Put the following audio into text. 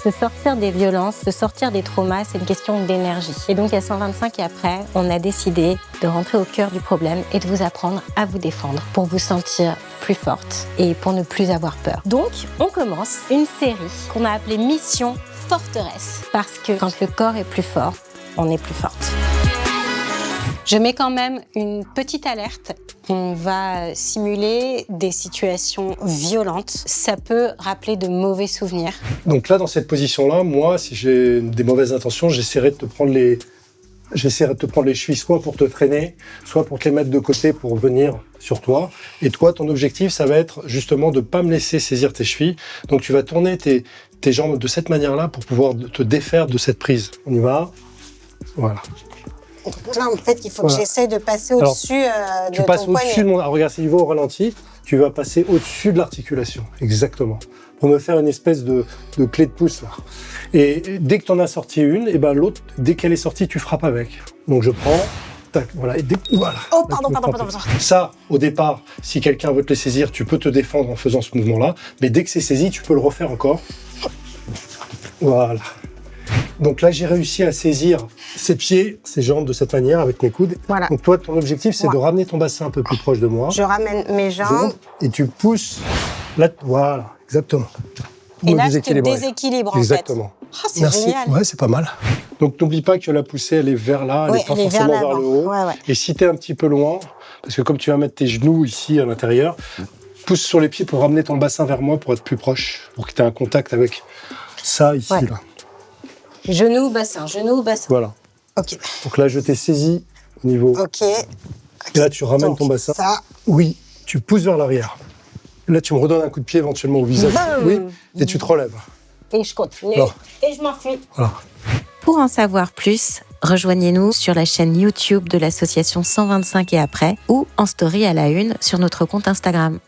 Se sortir des violences, se sortir des traumas, c'est une question d'énergie. Et donc à 125 et après, on a décidé de rentrer au cœur du problème et de vous apprendre à vous défendre pour vous sentir plus forte et pour ne plus avoir peur. Donc, on commence une série qu'on a appelée Mission Forteresse. Parce que quand le corps est plus fort, on est plus forte. Je mets quand même une petite alerte. On va simuler des situations violentes. Ça peut rappeler de mauvais souvenirs. Donc là, dans cette position-là, moi, si j'ai des mauvaises intentions, j'essaierai de te prendre les chevilles soit pour te freiner, soit pour te les mettre de côté pour venir sur toi. Et toi, ton objectif, ça va être justement de ne pas me laisser saisir tes chevilles. Donc tu vas tourner tes jambes de cette manière-là pour pouvoir te défaire de cette prise. On y va. Voilà. Là, en fait, il faut que j'essaie de passer au-dessus de ton poignet. Tu passes au-dessus de mon... Alors, regarde, si tu vas au ralenti, tu vas passer au-dessus de l'articulation. Exactement. Pour me faire une espèce de clé de pouce, là. Et dès que tu en as sorti une, et ben l'autre, dès qu'elle est sortie, tu frappes avec. Donc, je prends... Tac, voilà. Et voilà. Oh, pardon. Ça, au départ, si quelqu'un veut te les saisir, tu peux te défendre en faisant ce mouvement-là. Mais dès que c'est saisi, tu peux le refaire encore. Voilà. Donc là, j'ai réussi à saisir ses pieds, ses jambes de cette manière avec mes coudes. Voilà. Donc toi, ton objectif, c'est de ramener ton bassin un peu plus proche de moi. Je ramène mes jambes. Et tu pousses. Là, voilà, exactement. Et là, je te déséquilibre, exactement. Oh, c'est génial. Ouais, c'est pas mal. Donc n'oublie pas que la poussée, elle est vers là, elle n'est pas forcément vers le haut. Ouais. Et si tu es un petit peu loin, parce que comme tu vas mettre tes genoux ici à l'intérieur, pousse sur les pieds pour ramener ton bassin vers moi pour être plus proche, pour que tu aies un contact avec ça ici, là. Genou, bassin. Voilà. Ok. Donc là, je t'ai saisi au niveau. Ok. Et là, tu ramènes ton bassin. Ça. Oui, tu pousses vers l'arrière. Là, tu me redonnes un coup de pied éventuellement au visage. Bam. Oui, et tu te relèves. Et je continue. Alors. Et je m'enfuis. Voilà. Pour en savoir plus, rejoignez-nous sur la chaîne YouTube de l'association 125 et après ou en story à la une sur notre compte Instagram.